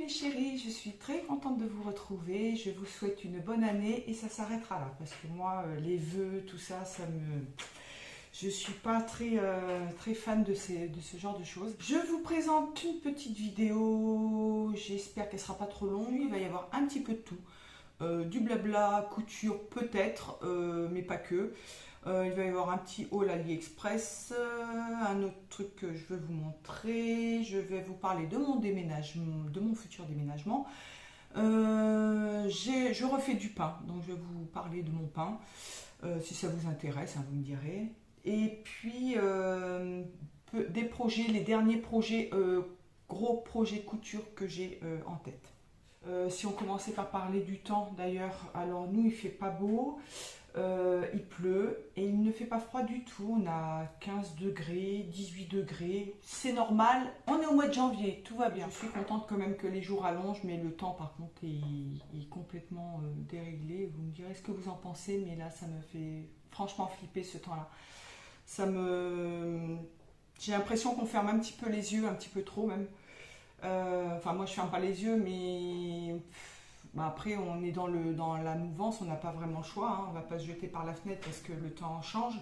mes chéris, je suis très contente de vous retrouver. Je vous souhaite une bonne année et ça s'arrêtera là parce que moi, les vœux, tout ça, je suis pas très fan de ce genre de choses. Je vous présente une petite vidéo. J'espère qu'elle sera pas trop longue. Il va y avoir un petit peu de tout. Du blabla, couture peut-être, mais pas que. Il va y avoir un petit haul AliExpress, un autre truc que je veux vous montrer. Je vais vous parler de mon déménagement, de mon futur déménagement. Je refais du pain, donc je vais vous parler de mon pain. Si ça vous intéresse, hein, vous me direz. Et puis des projets, les derniers projets, gros projets couture que j'ai en tête. Si on commençait par parler du temps d'ailleurs, alors nous il fait pas beau, il pleut et il ne fait pas froid du tout, on a 15 degrés, 18 degrés, c'est normal, on est au mois de janvier, tout va bien. Je suis contente quand même que les jours allongent, mais le temps par contre est complètement déréglé. Vous me direz ce que vous en pensez, mais là ça me fait franchement flipper ce temps-là. J'ai l'impression qu'on ferme un petit peu les yeux, un petit peu trop même. Enfin moi je ferme pas les yeux, mais après on est dans la mouvance, on n'a pas vraiment le choix, hein. On va pas se jeter par la fenêtre parce que le temps change,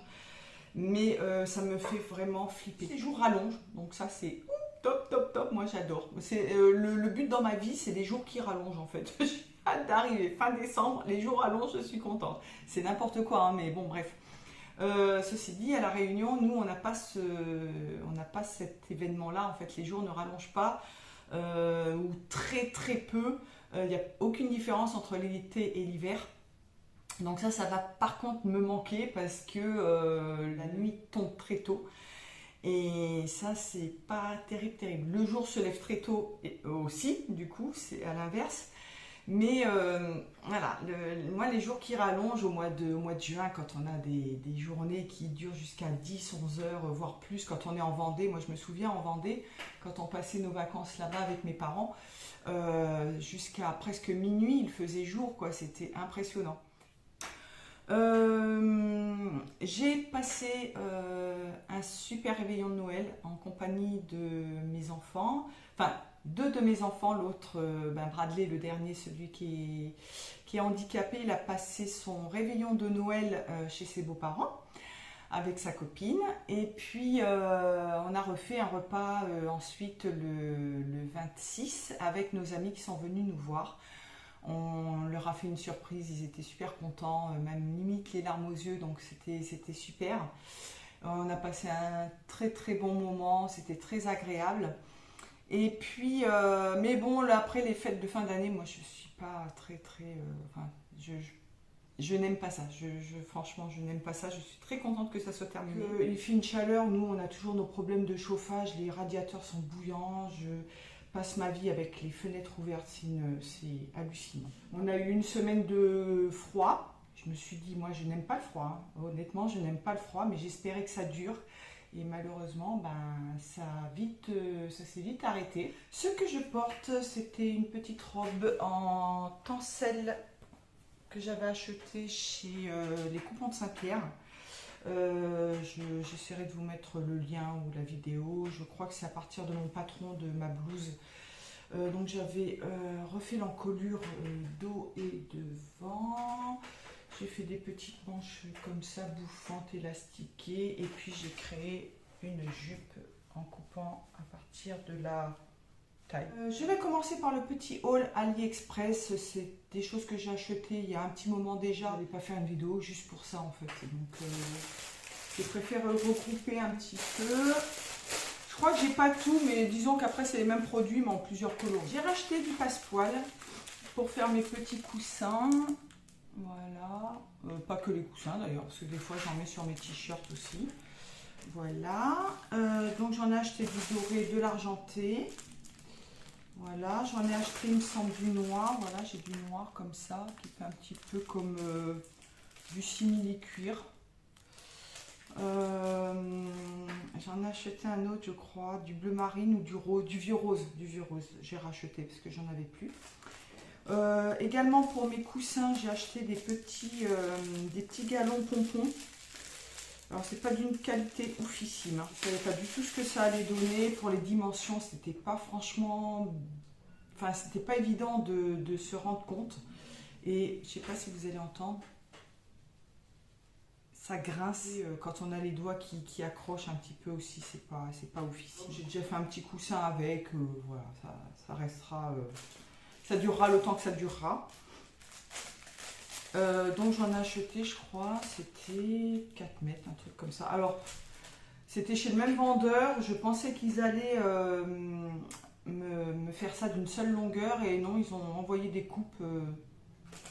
mais ça me fait vraiment flipper. Les jours rallongent, donc ça c'est top top top, moi j'adore. C'est le but dans ma vie, c'est les jours qui rallongent en fait. J'ai hâte d'arriver fin décembre, les jours rallongent, je suis contente. C'est n'importe quoi, hein, mais bon bref. Ceci dit, à La Réunion, nous on n'a pas cet événement là, en fait les jours ne rallongent pas. Ou très très peu. Il n'y a aucune différence entre l'été et l'hiver. Donc ça va par contre me manquer parce que la nuit tombe très tôt. Et ça, c'est pas terrible. Le jour se lève très tôt aussi, du coup, c'est à l'inverse. Mais voilà, moi les jours qui rallongent au mois de juin, quand on a des journées qui durent jusqu'à 10-11 heures, voire plus, quand on est en Vendée. Moi je me souviens en Vendée, quand on passait nos vacances là-bas avec mes parents, jusqu'à presque minuit il faisait jour, quoi, c'était impressionnant. J'ai passé un super réveillon de Noël en compagnie de mes enfants, enfin deux de mes enfants, l'autre Bradley, le dernier, celui qui est handicapé. Il a passé son réveillon de Noël chez ses beaux-parents avec sa copine, et puis on a refait un repas ensuite le 26 avec nos amis qui sont venus nous voir. On leur a fait une surprise, ils étaient super contents, même limite les larmes aux yeux, donc c'était super. On a passé un très très bon moment, c'était très agréable. Et puis, mais bon, là, après les fêtes de fin d'année, moi je suis pas enfin, je n'aime pas ça. Franchement, je n'aime pas ça. Je suis très contente que ça soit terminé. Il fait une chaleur, nous on a toujours nos problèmes de chauffage, les radiateurs sont bouillants. Je passe ma vie avec les fenêtres ouvertes, c'est hallucinant. On a eu une semaine de froid. Je me suis dit, moi je n'aime pas le froid, hein. Honnêtement, je n'aime pas le froid, mais j'espérais que ça dure. Et malheureusement, ça s'est vite arrêté. Ce que je porte, c'était une petite robe en tencel que j'avais achetée chez les Coupons de Saint-Pierre. J'essaierai de vous mettre le lien ou la vidéo. Je crois que c'est à partir de mon patron de ma blouse. Donc j'avais refait l'encolure dos et devant. J'ai fait des petites manches comme ça, bouffantes, élastiquées. Et puis j'ai créé une jupe en coupant à partir de la taille. Je vais commencer par le petit haul AliExpress. C'est des choses que j'ai achetées il y a un petit moment déjà. Je n'allais pas faire une vidéo juste pour ça en fait. Donc je préfère regrouper un petit peu. Je crois que j'ai pas tout, mais disons qu'après c'est les mêmes produits mais en plusieurs couleurs. J'ai racheté du passepoil pour faire mes petits coussins. Voilà, pas que les coussins d'ailleurs, parce que des fois j'en mets sur mes t-shirts aussi. Voilà, donc j'en ai acheté du doré, de l'argenté. Voilà, j'en ai acheté, il me semble, du noir. Voilà, j'ai du noir comme ça, qui fait un petit peu comme du simili-cuir. J'en ai acheté un autre, je crois, du bleu marine ou du vieux rose. J'ai racheté parce que j'en avais plus. Également pour mes coussins, j'ai acheté des petits galons pompons. Alors c'est pas d'une qualité oufissime, hein. Je ne savais pas du tout ce que ça allait donner. Pour les dimensions, c'était pas franchement... enfin, c'était pas évident de se rendre compte. Et je sais pas si vous allez entendre, ça grince quand on a les doigts qui accrochent un petit peu aussi, c'est pas officiel. J'ai déjà fait un petit coussin avec, voilà, ça restera, ça durera le temps que ça durera. Donc j'en ai acheté, je crois, c'était 4 mètres, un truc comme ça. Alors, c'était chez le même vendeur, je pensais qu'ils allaient me faire ça d'une seule longueur, et non, ils ont envoyé des coupes.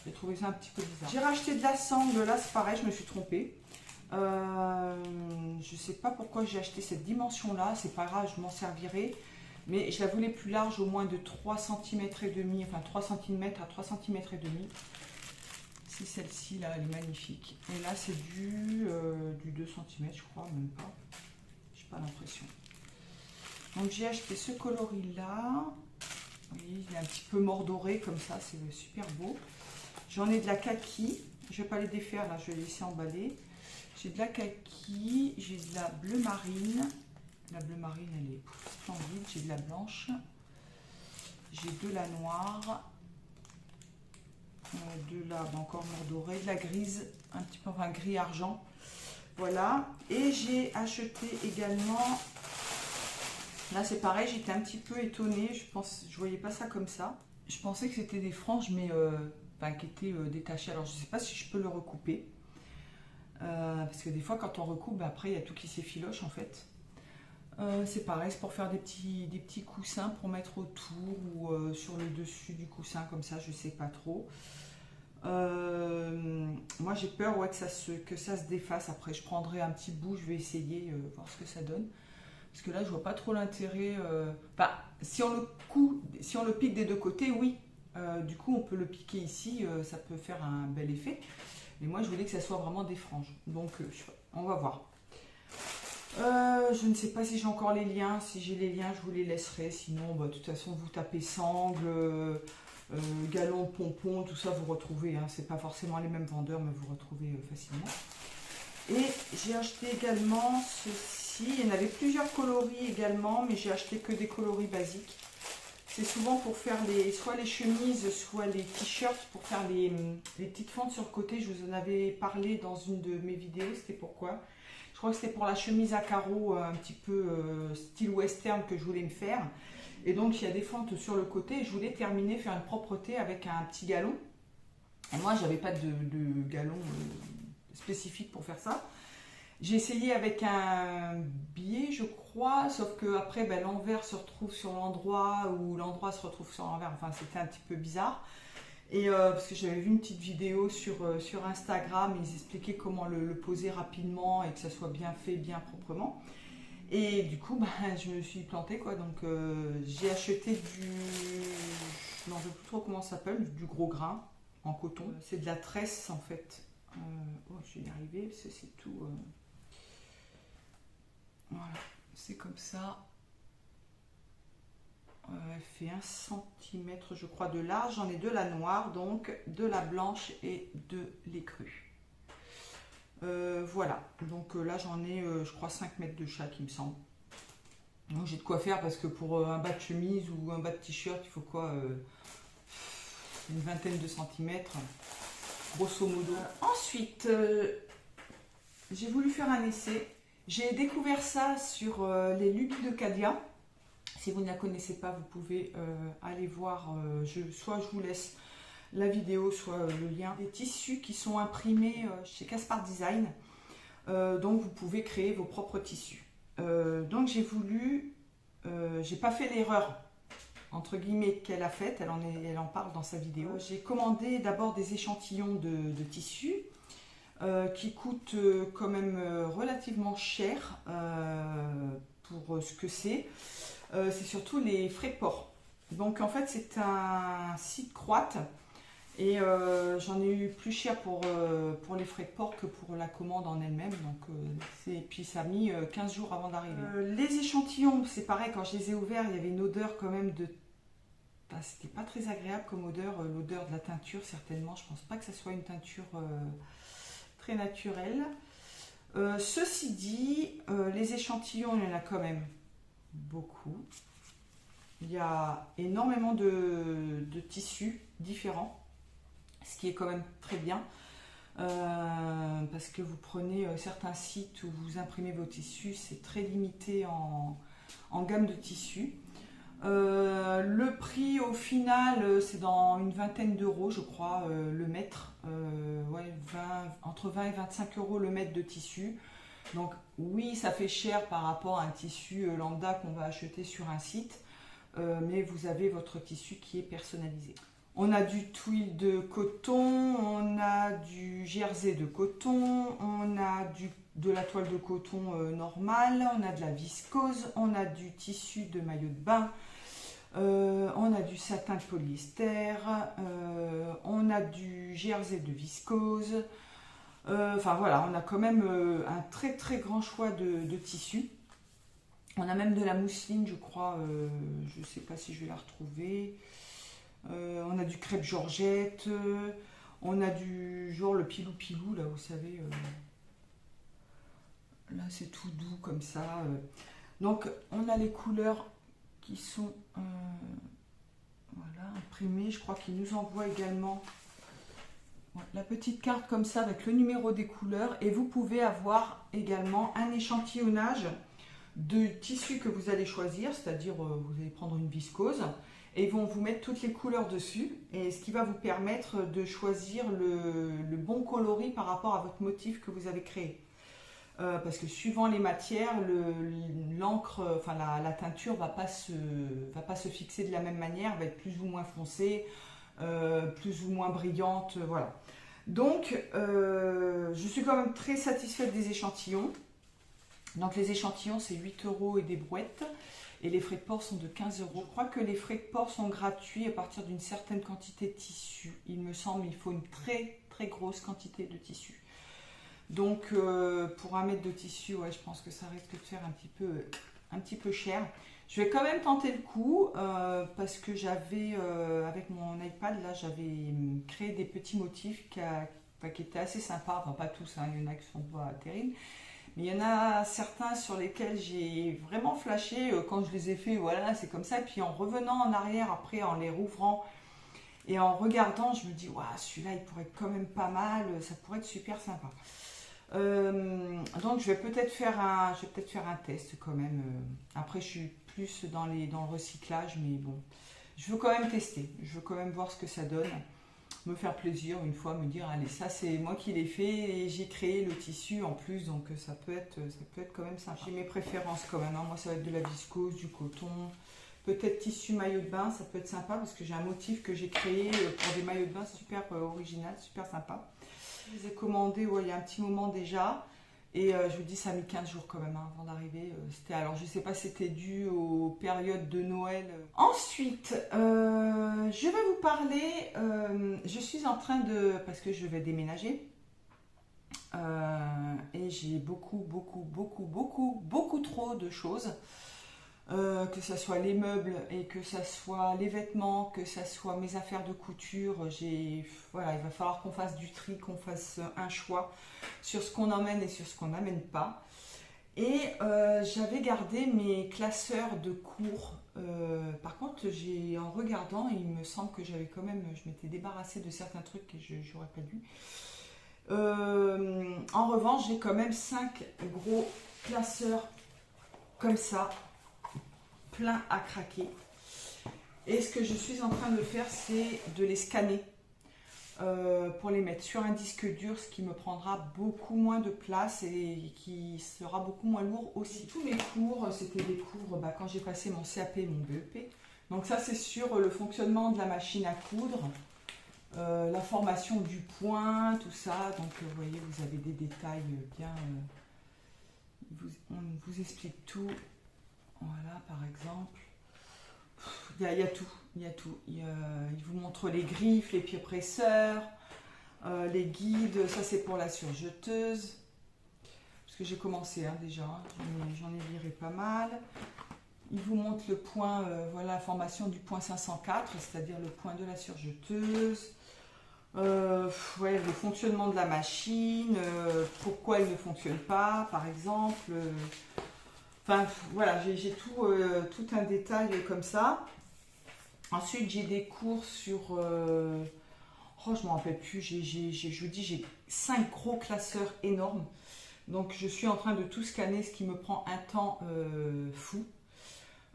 J'ai trouvé ça un petit peu bizarre. J'ai racheté de la sangle, là c'est pareil, je me suis trompée. Je sais pas pourquoi j'ai acheté cette dimension là, c'est pas grave, je m'en servirai. Mais je la voulais plus large, au moins de 3 cm et demi, enfin 3 cm à 3 cm et demi. C'est celle-ci là, elle est magnifique. Et là c'est du 2 cm je crois, même pas. J'ai pas l'impression. Donc j'ai acheté ce coloris là. Oui, il est un petit peu mordoré comme ça, c'est super beau. J'en ai de la kaki, je vais pas les défaire là, je vais les laisser emballer. J'ai de la kaki, j'ai de la bleu marine. La bleu marine, elle est splendide. J'ai de la blanche. J'ai de la noire. De la, encore mordorée. De la grise, un petit peu, enfin gris argent. Voilà. Et j'ai acheté également. Là, c'est pareil, j'étais un petit peu étonnée. Je voyais pas ça comme ça. Je pensais que c'était des franges, mais enfin, qui étaient détachées. Alors, je sais pas si je peux le recouper. Parce que des fois quand on recoupe, bah, après il y a tout qui s'effiloche en fait. C'est pareil, c'est pour faire des petits coussins pour mettre autour ou sur le dessus du coussin comme ça, je sais pas trop. Moi j'ai peur ouais, que ça se défasse. Après je prendrai un petit bout, je vais essayer, voir ce que ça donne. Parce que là je vois pas trop l'intérêt. Bah, si on le pique des deux côtés, oui. Du coup on peut le piquer ici, ça peut faire un bel effet. Mais moi, je voulais que ça soit vraiment des franges. Donc, on va voir. Je ne sais pas si j'ai encore les liens. Si j'ai les liens, je vous les laisserai. Sinon, bah, de toute façon, vous tapez sangle, galon, pompon, tout ça, vous retrouvez. Hein. Ce n'est pas forcément les mêmes vendeurs, mais vous retrouvez facilement. Et j'ai acheté également ceci. Il y en avait plusieurs coloris également, mais j'ai acheté que des coloris basiques. C'est souvent pour faire soit les chemises, soit les t-shirts, pour faire les petites fentes sur le côté. Je vous en avais parlé dans une de mes vidéos, c'était pourquoi. Je crois que c'était pour la chemise à carreaux, un petit peu style western que je voulais me faire. Et donc il y a des fentes sur le côté et je voulais terminer, faire une propreté avec un petit galon. Et moi, j'avais pas de galon spécifique pour faire ça. J'ai essayé avec un biais, je crois, sauf que après ben, l'envers se retrouve sur l'endroit ou l'endroit se retrouve sur l'envers. Enfin, c'était un petit peu bizarre. Et parce que j'avais vu une petite vidéo sur Instagram, ils expliquaient comment le poser rapidement et que ça soit bien fait, bien proprement. Et du coup, ben, je me suis plantée quoi. Donc j'ai acheté je n'en sais plus trop comment ça s'appelle, du gros grain en coton. C'est de la tresse en fait. Oh, je vais y arriver parce que c'est tout. Voilà, c'est comme ça. Elle fait 1 cm je crois de large. J'en ai de la noire, donc de la blanche et de l'écru. Voilà, donc là j'en ai je crois 5 mètres de chaque il me semble. Donc j'ai de quoi faire parce que pour un bas de chemise ou un bas de t-shirt il faut quoi une vingtaine de centimètres grosso modo. Ensuite j'ai voulu faire un essai. J'ai découvert ça sur les lubies de Cadia. Si vous ne la connaissez pas, vous pouvez aller voir. Soit je vous laisse la vidéo, soit le lien. Des tissus qui sont imprimés chez Caspar Design. Donc vous pouvez créer vos propres tissus. Donc j'ai voulu, j'ai pas fait l'erreur entre guillemets qu'elle a faite. Elle en parle dans sa vidéo. J'ai commandé d'abord des échantillons de tissus. Qui coûte quand même relativement cher pour ce que c'est. C'est surtout les frais de port. Donc en fait c'est un site croate et j'en ai eu plus cher pour les frais de port que pour la commande en elle-même. Donc puis ça a mis 15 jours avant d'arriver. Les échantillons, c'est pareil, quand je les ai ouverts, il y avait une odeur quand même de... Enfin, c'était pas très agréable comme odeur, l'odeur de la teinture certainement. Je pense pas que ça soit une teinture... très naturel. Ceci dit, les échantillons, il y en a quand même beaucoup. Il y a énormément de tissus différents, ce qui est quand même très bien. Parce que vous prenez certains sites où vous imprimez vos tissus, c'est très limité en gamme de tissus. Le prix au final, c'est dans une vingtaine d'euros, je crois, le mètre. Ouais, entre 20 et 25 euros le mètre de tissu. Donc oui, ça fait cher par rapport à un tissu lambda qu'on va acheter sur un site, mais vous avez votre tissu qui est personnalisé. On a du twill de coton, on a du jersey de coton, on a de la toile de coton normale, on a de la viscose, on a du tissu de maillot de bain, on a du satin de polyester, on a du jersey de viscose. Enfin voilà, on a quand même un très très grand choix de tissus. On a même de la mousseline, je crois, je ne sais pas si je vais la retrouver. On a du crêpe Georgette, on a du genre le pilou-pilou, là vous savez, là c'est tout doux comme ça. Donc on a les couleurs qui sont voilà, imprimées, je crois qu'ils nous envoient également la petite carte comme ça avec le numéro des couleurs et vous pouvez avoir également un échantillonnage de tissu que vous allez choisir, c'est-à-dire vous allez prendre une viscose et ils vont vous mettre toutes les couleurs dessus, et ce qui va vous permettre de choisir le bon coloris par rapport à votre motif que vous avez créé. Parce que suivant les matières, l'encre, enfin la teinture va pas se fixer de la même manière, va être plus ou moins foncée, plus ou moins brillante, voilà. Donc, je suis quand même très satisfaite des échantillons. Donc les échantillons, c'est 8 euros et des brouettes. Et les frais de port sont de 15 euros. Je crois que les frais de port sont gratuits à partir d'une certaine quantité de tissu. Il me semble qu'il faut une très très grosse quantité de tissu. Donc pour un mètre de tissu, ouais, je pense que ça risque de faire un petit peu cher. Je vais quand même tenter le coup parce que j'avais, avec mon iPad, là, j'avais créé des petits motifs qui étaient assez sympas. Enfin, pas tous, hein, il y en a qui sont pas terribles. Mais il y en a certains sur lesquels j'ai vraiment flashé quand je les ai fait, voilà, c'est comme ça. Et puis en revenant en arrière, après, en les rouvrant et en regardant, je me dis, waouh, celui-là, il pourrait être quand même pas mal, ça pourrait être super sympa. Donc je vais peut-être faire un test quand même. Après, je suis plus dans le recyclage, mais bon, je veux quand même tester. Je veux quand même voir ce que ça donne. Me faire plaisir une fois, me dire allez, ça c'est moi qui l'ai fait et j'ai créé le tissu en plus, donc ça peut être quand même sympa. J'ai mes préférences quand même, hein. Moi ça va être de la viscose, du coton, peut-être tissu maillot de bain, ça peut être sympa parce que j'ai un motif que j'ai créé pour des maillots de bain super original, super sympa. Je les ai commandés il y a un petit moment déjà. Et je vous dis, ça a mis 15 jours quand même hein, avant d'arriver. Alors, je ne sais pas si c'était dû aux périodes de Noël. Ensuite, je vais vous parler. Je suis en train parce que je vais déménager. Et j'ai beaucoup trop de choses. Que ce soit les meubles et que ce soit les vêtements, que ce soit mes affaires de couture, voilà, il va falloir qu'on fasse du tri, qu'on fasse un choix sur ce qu'on emmène et sur ce qu'on n'emmène pas. Et j'avais gardé mes classeurs de cours. Par contre, en regardant, il me semble que je m'étais débarrassée de certains trucs que j'aurais pas dû. En revanche, j'ai quand même 5 gros classeurs comme ça, plein à craquer. Et ce que je suis en train de faire, c'est de les scanner pour les mettre sur un disque dur, ce qui me prendra beaucoup moins de place et qui sera beaucoup moins lourd aussi. Tous mes cours, c'était des cours quand j'ai passé mon CAP et mon BEP. Donc ça, c'est sur le fonctionnement de la machine à coudre, la formation du point, tout ça. Donc vous voyez, vous avez des détails bien... on vous explique tout. Voilà, par exemple, il y a tout. Il vous montre les griffes, les pieds presseurs, les guides. Ça, c'est pour la surjeteuse. Parce que j'ai commencé déjà, j'en ai viré pas mal. Il vous montre le point, voilà, la formation du point 504, c'est-à-dire le point de la surjeteuse. Ouais, le fonctionnement de la machine, pourquoi elle ne fonctionne pas, par exemple. Enfin, voilà, j'ai tout un détail comme ça. Ensuite, j'ai des cours sur... oh, je ne me rappelle plus, je vous dis, j'ai 5 gros classeurs énormes. Donc, je suis en train de tout scanner, ce qui me prend un temps fou.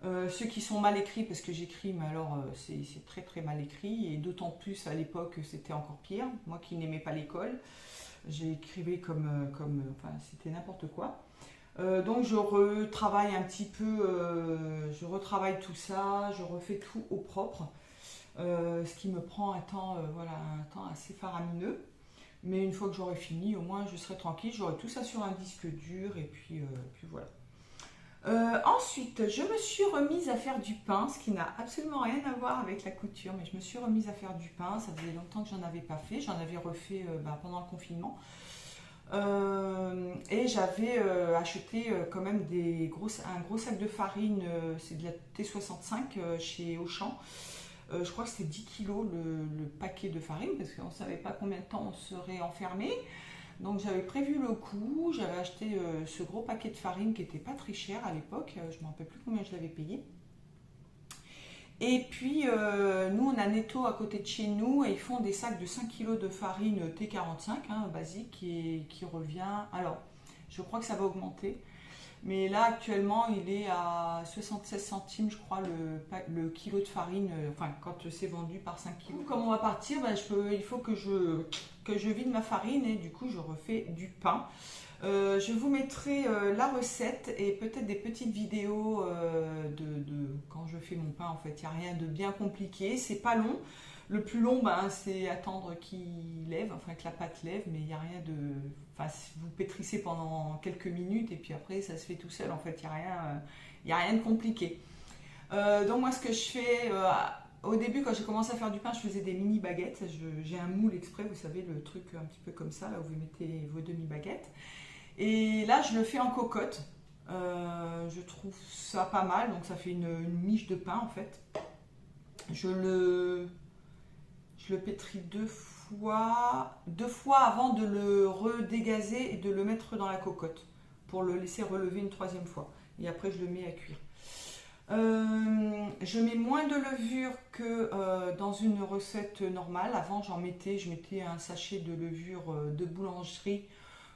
Ceux qui sont mal écrits, parce que j'écris, mais alors c'est très très mal écrit, et d'autant plus à l'époque c'était encore pire. Moi qui n'aimais pas l'école, j'écrivais enfin c'était n'importe quoi. Donc je retravaille un petit peu, je retravaille tout ça, je refais tout au propre, ce qui me prend un temps, voilà, un temps assez faramineux. Mais une fois que j'aurai fini, au moins je serai tranquille, j'aurai tout ça sur un disque dur, et puis voilà. Ensuite, je me suis remise à faire du pain, ce qui n'a absolument rien à voir avec la couture, mais je me suis remise à faire du pain. Ça faisait longtemps que j'en avais pas fait, j'en avais refait pendant le confinement. Et j'avais acheté quand même un gros sac de farine, c'est de la T65 chez Auchan. Je crois que c'était 10 kilos le paquet de farine, parce qu'on ne savait pas combien de temps on serait enfermé. Donc j'avais prévu le coup, j'avais acheté ce gros paquet de farine qui n'était pas très cher à l'époque, je ne me rappelle plus combien je l'avais payé. Et puis nous on a Netto à côté de chez nous et ils font des sacs de 5 kilos de farine T45, hein, basique, qui revient. Alors je crois que ça va augmenter, mais là actuellement il est à 76 centimes je crois le kilo de farine, enfin quand c'est vendu par 5 kilos. Comme on va partir, il faut que je vide ma farine et du coup je refais du pain. Je vous mettrai la recette et peut-être des petites vidéos de quand je fais mon pain. En fait, il n'y a rien de bien compliqué, c'est pas long. Le plus long, c'est attendre qu'il lève, enfin que la pâte lève, mais il n'y a rien de... Enfin, vous pétrissez pendant quelques minutes et puis après ça se fait tout seul. En fait, il n'y a rien de compliqué. Donc moi ce que je fais... au début, quand j'ai commencé à faire du pain, je faisais des mini baguettes. J'ai un moule exprès, vous savez, le truc un petit peu comme ça, là où vous mettez vos demi-baguettes. Et là, je le fais en cocotte. Je trouve ça pas mal, donc ça fait une miche de pain en fait. Je le pétris deux fois avant de le redégazer et de le mettre dans la cocotte pour le laisser relever une troisième fois. Et après, je le mets à cuire. Je mets moins de levure que dans une recette normale. Avant, je mettais un sachet de levure de boulangerie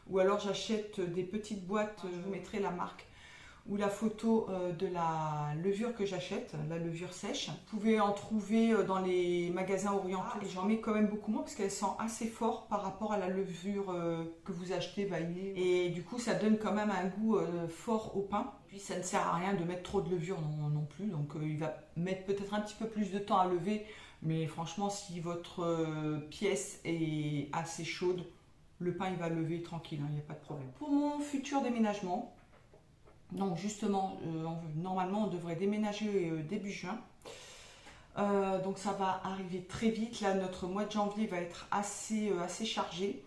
ou alors j'achète des petites boîtes, je vous mettrai la marque ou la photo de la levure que j'achète, la levure sèche. Vous pouvez en trouver dans les magasins orientaux et j'en mets quand même beaucoup moins parce qu'elle sent assez fort par rapport à la levure que vous achetez vanillée. Et du coup ça donne quand même un goût fort au pain. Puis ça ne sert à rien de mettre trop de levure non plus, donc il va mettre peut-être un petit peu plus de temps à lever, mais franchement si votre pièce est assez chaude, le pain il va lever tranquille, il n'y a pas de problème. Pour mon futur déménagement, donc justement, normalement on devrait déménager début juin. Donc ça va arriver très vite. Là notre mois de janvier va être assez chargé.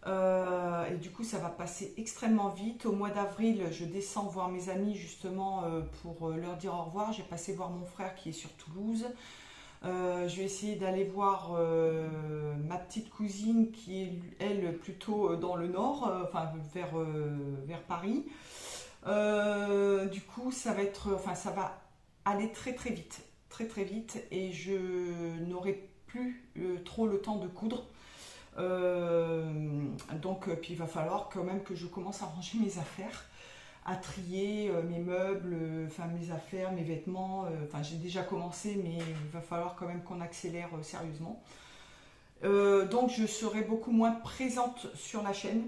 Et du coup ça va passer extrêmement vite. Au mois d'avril je descends voir mes amis justement pour leur dire au revoir. J'ai passé voir mon frère qui est sur Toulouse. Je vais essayer d'aller voir ma petite cousine qui est elle plutôt dans le nord, enfin vers Paris. Du coup ça va aller très très vite, et je n'aurai plus trop le temps de coudre. Donc puis il va falloir quand même que je commence à ranger mes affaires, à trier mes meubles, mes affaires, mes vêtements. J'ai déjà commencé, mais il va falloir quand même qu'on accélère sérieusement. Donc je serai beaucoup moins présente sur la chaîne.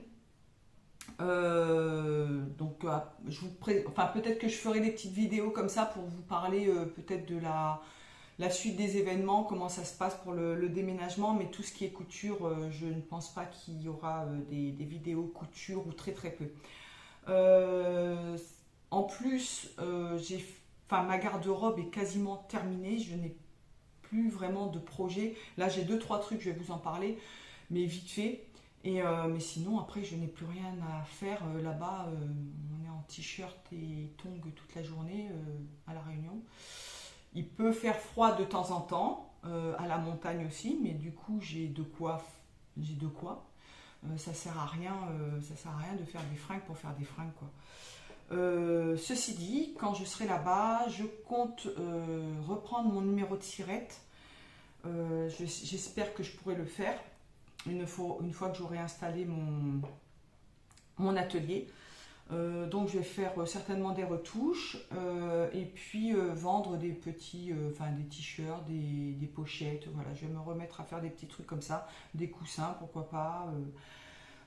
Peut-être que je ferai des petites vidéos comme ça pour vous parler peut-être de la suite des événements, comment ça se passe pour le déménagement, mais tout ce qui est couture, je ne pense pas qu'il y aura des vidéos couture ou très très peu. En plus, ma garde-robe est quasiment terminée, je n'ai plus vraiment de projet. Là j'ai 2-3 trucs, je vais vous en parler, mais vite fait. Mais sinon après je n'ai plus rien à faire là-bas. On est en t-shirt et tongs toute la journée à La Réunion. Il peut faire froid de temps en temps, à la montagne aussi, mais du coup j'ai de quoi. Ça sert à rien de faire des fringues pour faire des fringues quoi. Ceci dit, quand je serai là-bas, je compte reprendre mon numéro de sirette. J'espère que je pourrai le faire une fois que j'aurai installé mon atelier. Donc je vais faire certainement des retouches et puis vendre des petits, des t-shirts, des pochettes. Voilà, je vais me remettre à faire des petits trucs comme ça, des coussins, pourquoi pas.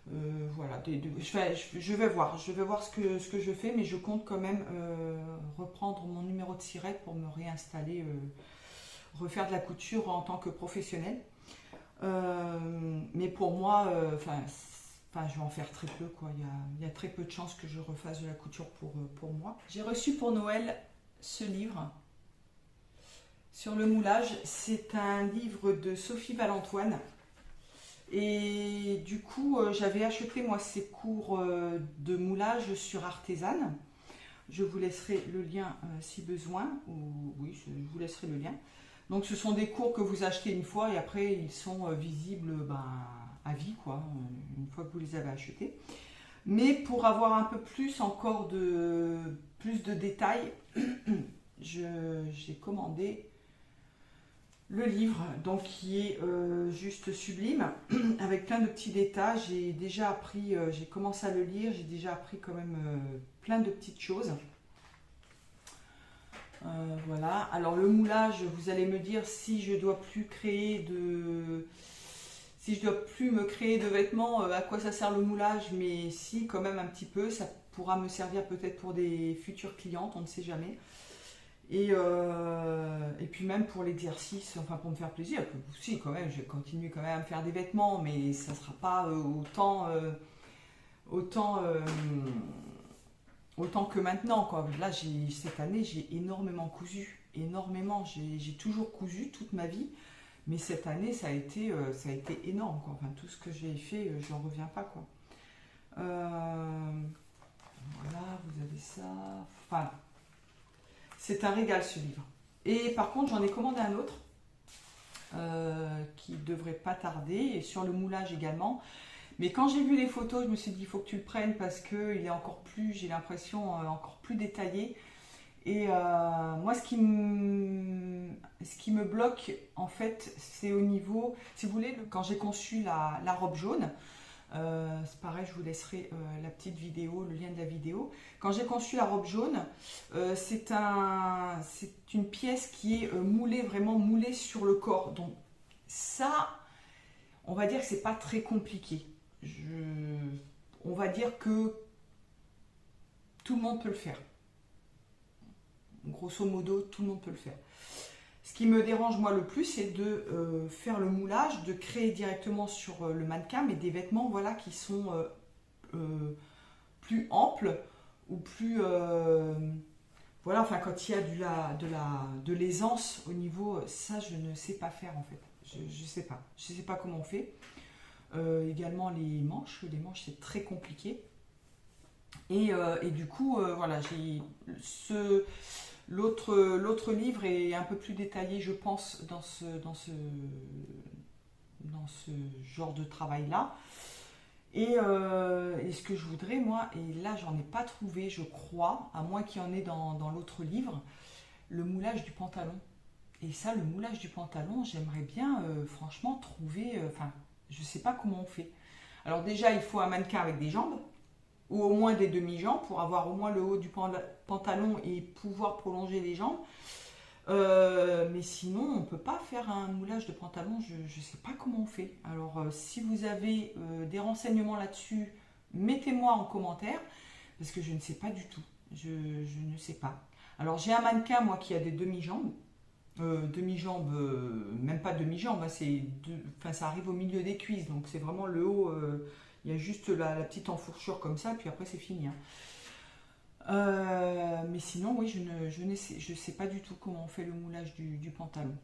Voilà, je vais voir ce que je fais, mais je compte quand même reprendre mon numéro de sirette pour me réinstaller, refaire de la couture en tant que professionnelle. Mais pour moi, je vais en faire très peu, quoi. Il y a très peu de chances que je refasse de la couture pour moi. J'ai reçu pour Noël ce livre sur le moulage. C'est un livre de Sophie Valentoine. Et du coup, j'avais acheté moi ces cours de moulage sur Artesane. Je vous laisserai le lien si besoin. Oui, je vous laisserai le lien. Donc ce sont des cours que vous achetez une fois et après ils sont visibles à vie, quoi, une fois que vous les avez achetés. Mais pour avoir un peu plus encore plus de détails, j'ai commandé le livre, donc qui est juste sublime, avec plein de petits détails. J'ai déjà appris, j'ai commencé à le lire, j'ai déjà appris quand même plein de petites choses. Voilà, alors le moulage, vous allez me dire si je dois plus me créer de vêtements, à quoi ça sert le moulage, mais si, quand même un petit peu, ça pourra me servir peut-être pour des futures clientes, on ne sait jamais. Et puis même pour l'exercice, enfin pour me faire plaisir, si quand même, je vais continuer quand même à me faire des vêtements, mais ça ne sera pas autant que maintenant, quoi. Là, cette année, j'ai énormément cousu. Énormément. J'ai toujours cousu toute ma vie. Mais cette année, ça a été énorme, quoi. Enfin, tout ce que j'ai fait, je n'en reviens pas, quoi. Voilà, vous avez ça. Enfin, c'est un régal, ce livre. Et par contre, j'en ai commandé un autre qui ne devrait pas tarder. Et sur le moulage également. Mais quand j'ai vu les photos, je me suis dit, il faut que tu le prennes parce qu'il est encore plus, j'ai l'impression, encore plus détaillé. Et moi, ce qui me bloque, en fait, c'est au niveau, si vous voulez, quand j'ai conçu la robe jaune, c'est pareil, je vous laisserai la petite vidéo, le lien de la vidéo. Quand j'ai conçu la robe jaune, c'est une pièce qui est moulée, vraiment moulée sur le corps. Donc ça, on va dire que c'est pas très compliqué. On va dire que tout le monde peut le faire. Grosso modo, tout le monde peut le faire. Ce qui me dérange moi le plus, c'est de faire le moulage, de créer directement sur le mannequin, mais des vêtements, voilà, qui sont plus amples ou plus voilà, enfin quand il y a de l'aisance au niveau, ça je ne sais pas faire en fait. Je sais pas comment on fait. Également les manches c'est très compliqué. Et du coup, voilà, l'autre livre est un peu plus détaillé, je pense, dans ce genre de travail-là. Et ce que je voudrais, moi, et là, j'en ai pas trouvé, je crois, à moins qu'il y en ait dans l'autre livre, le moulage du pantalon. Et ça, le moulage du pantalon, j'aimerais bien, franchement, trouver... je sais pas comment on fait. Alors déjà, il faut un mannequin avec des jambes, ou au moins des demi-jambes, pour avoir au moins le haut du pantalon et pouvoir prolonger les jambes. Mais sinon, on ne peut pas faire un moulage de pantalon, je ne sais pas comment on fait. Alors, si vous avez des renseignements là-dessus, mettez-moi en commentaire, parce que je ne sais pas du tout. Je ne sais pas. Alors, j'ai un mannequin, moi, qui a des demi-jambes. Même pas demi-jambes, hein, ça arrive au milieu des cuisses, donc c'est vraiment le haut, il y a juste la petite enfourchure comme ça, puis après c'est fini. Hein. Mais sinon, oui, je sais pas du tout comment on fait le moulage du pantalon.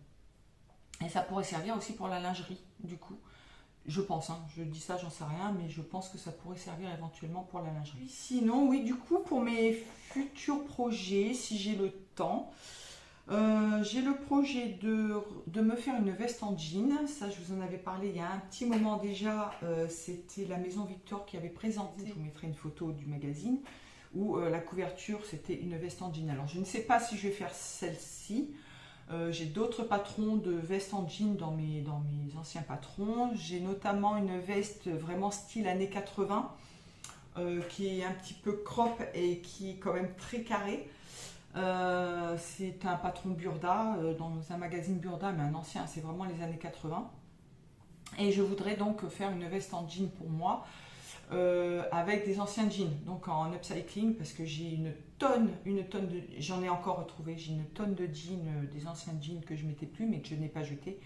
Et ça pourrait servir aussi pour la lingerie, du coup. Je pense, hein, je dis ça, j'en sais rien, mais je pense que ça pourrait servir éventuellement pour la lingerie. Sinon, oui, du coup, pour mes futurs projets, si j'ai le temps, j'ai le projet de me faire une veste en jean. Ça, je vous en avais parlé il y a un petit moment déjà. C'était la Maison Victor qui avait présenté. Je vous mettrai une photo du magazine où la couverture c'était une veste en jean. Alors je ne sais pas si je vais faire celle-ci. J'ai d'autres patrons de vestes en jean dans mes anciens patrons. J'ai notamment une veste vraiment style années 80 qui est un petit peu crop et qui est quand même très carrée. C'est un patron Burda, dans un magazine Burda, mais un ancien, c'est vraiment les années 80. Et je voudrais donc faire une veste en jean pour moi, avec des anciens jeans, donc en upcycling, parce que j'ai une tonne de, j'en ai encore retrouvé, j'ai une tonne de jeans, des anciens jeans que je ne mettais plus, mais que je n'ai pas jetés.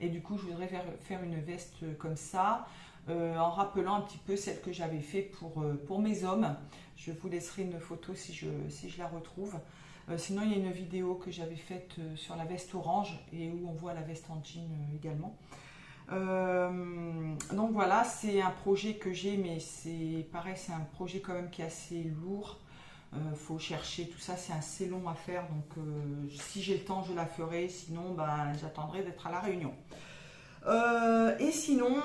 Et du coup, je voudrais faire une veste comme ça, en rappelant un petit peu celle que j'avais fait pour mes hommes. Je vous laisserai une photo si je la retrouve. Sinon, il y a une vidéo que j'avais faite sur la veste orange et où on voit la veste en jean également. Donc voilà, c'est un projet que j'ai, mais c'est pareil, c'est un projet quand même qui est assez lourd. Faut chercher tout ça, c'est assez long à faire. Donc si j'ai le temps, je la ferai. Sinon, ben, j'attendrai d'être à la Réunion. Et sinon,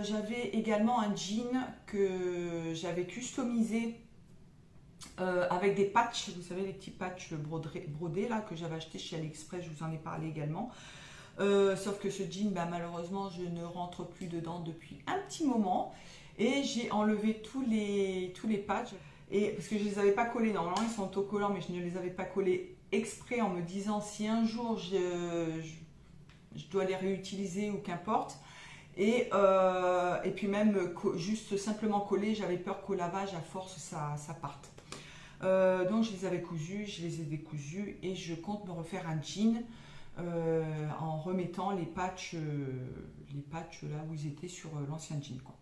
j'avais également un jean que j'avais customisé avec des patchs, vous savez, les petits patchs brodés là que j'avais acheté chez AliExpress, je vous en ai parlé également. Sauf que ce jean, bah, malheureusement, je ne rentre plus dedans depuis un petit moment et j'ai enlevé tous les patchs, et parce que je ne les avais pas collés. Normalement, ils sont autocollants, mais je ne les avais pas collés exprès en me disant si un jour je dois les réutiliser ou qu'importe. Et puis même juste simplement coller, j'avais peur qu'au lavage à force ça parte. Donc je les avais cousus, je les ai décousus et je compte me refaire un jean en remettant les patchs là où ils étaient sur l'ancien jean, quoi.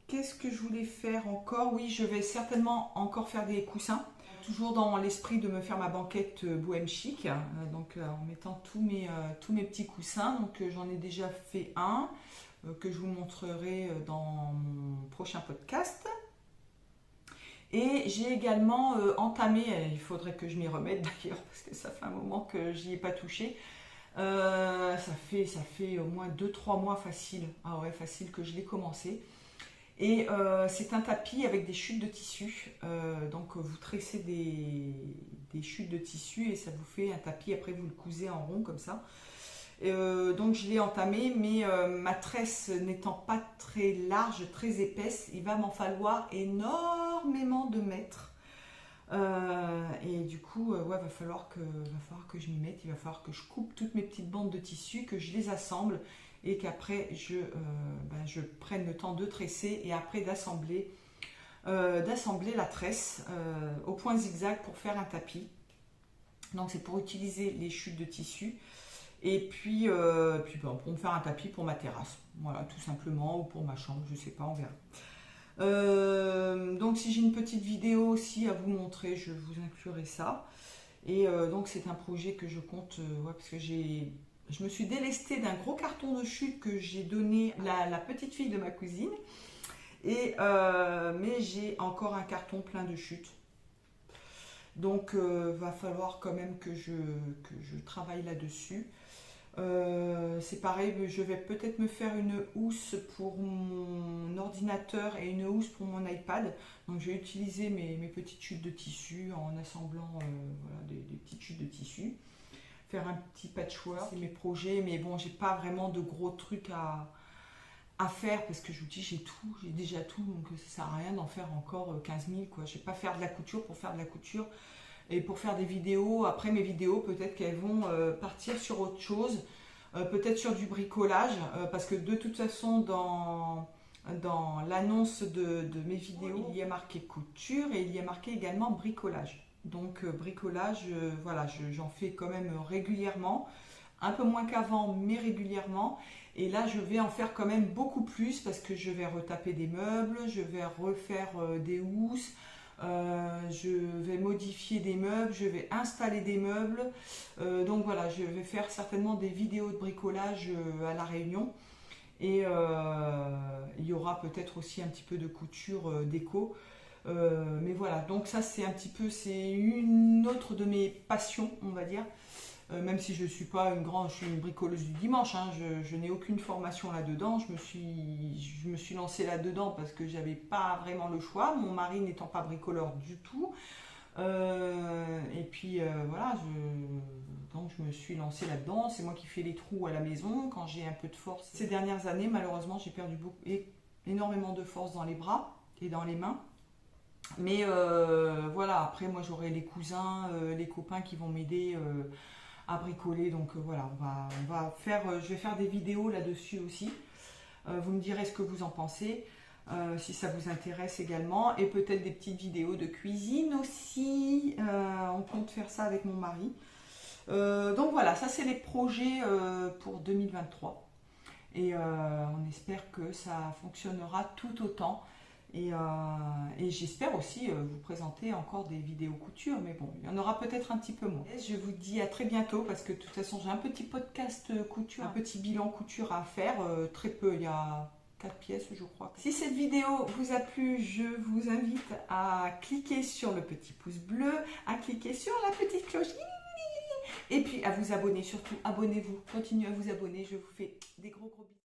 Qu'est-ce que je voulais faire encore? Oui, je vais certainement encore faire des coussins. Toujours dans l'esprit de me faire ma banquette bohème chic, donc en mettant tous mes petits coussins. Donc j'en ai déjà fait un que je vous montrerai dans mon prochain podcast. Et j'ai également entamé, il faudrait que je m'y remette d'ailleurs parce que ça fait un moment que j'y ai pas touché. Ça fait au moins 2-3 mois facile, ah ouais, facile que je l'ai commencé. Et c'est un tapis avec des chutes de tissu. Donc vous tressez des chutes de tissu et ça vous fait un tapis. Après vous le cousez en rond comme ça. Donc je l'ai entamé, mais ma tresse n'étant pas très large, très épaisse, il va m'en falloir énormément de mètres. Et du coup, ouais, va falloir que je m'y mette. Il va falloir que je coupe toutes mes petites bandes de tissu, que je les assemble et qu'après je prenne le temps de tresser et après d'assembler la tresse au point zigzag pour faire un tapis. Donc c'est pour utiliser les chutes de tissu. Et puis pour me faire un tapis pour ma terrasse, voilà, tout simplement, ou pour ma chambre, je sais pas, on verra. Donc si j'ai une petite vidéo aussi à vous montrer, je vous inclurai ça. Et donc c'est un projet que je compte, ouais, parce que je me suis délestée d'un gros carton de chute que j'ai donné à la petite fille de ma cousine. Mais j'ai encore un carton plein de chutes. Donc va falloir quand même que je travaille là-dessus. C'est pareil, je vais peut-être me faire une housse pour mon ordinateur et une housse pour mon iPad. Donc je vais utiliser mes petites chutes de tissu en assemblant voilà, des petites chutes de tissu. Faire un petit patchwork, c'est mes projets, mais bon, j'ai pas vraiment de gros trucs à faire parce que je vous dis, j'ai déjà tout, donc ça sert à rien d'en faire encore 15 000, quoi. Je vais pas faire de la couture pour faire de la couture. Et pour faire des vidéos, après mes vidéos, peut-être qu'elles vont partir sur autre chose, peut-être sur du bricolage, parce que de toute façon, dans l'annonce de mes vidéos, il y a marqué couture et il y a marqué également bricolage. Donc bricolage, voilà, j'en fais quand même régulièrement, un peu moins qu'avant, mais régulièrement. Et là, je vais en faire quand même beaucoup plus parce que je vais retaper des meubles, je vais refaire des housses. Je vais modifier des meubles, je vais installer des meubles, donc voilà, je vais faire certainement des vidéos de bricolage à La Réunion et il y aura peut-être aussi un petit peu de couture déco, mais voilà, donc ça c'est un petit peu, c'est une autre de mes passions, on va dire. Même si je suis pas je suis une bricoleuse du dimanche, hein, je n'ai aucune formation là-dedans. Je me suis lancée là-dedans parce que j'avais pas vraiment le choix, mon mari n'étant pas bricoleur du tout. Et puis voilà, donc je me suis lancée là-dedans. C'est moi qui fais les trous à la maison quand j'ai un peu de force. Ces dernières années, malheureusement, j'ai perdu énormément de force dans les bras et dans les mains. Mais voilà, après moi j'aurai les cousins, les copains qui vont m'aider à bricoler. Donc voilà, je vais faire des vidéos là-dessus aussi. Vous me direz ce que vous en pensez, si ça vous intéresse également. Et peut-être des petites vidéos de cuisine aussi. On compte faire ça avec mon mari. Donc voilà, ça c'est les projets pour 2023. Et on espère que ça fonctionnera tout autant. Et j'espère aussi vous présenter encore des vidéos couture, mais bon, il y en aura peut-être un petit peu moins. Je vous dis à très bientôt parce que de toute façon j'ai un petit podcast couture, un petit bilan couture à faire, très peu, il y a 4 pièces je crois. Si cette vidéo vous a plu, je vous invite à cliquer sur le petit pouce bleu, à cliquer sur la petite cloche et puis à vous abonner, surtout abonnez-vous, continuez à vous abonner, je vous fais des gros bisous.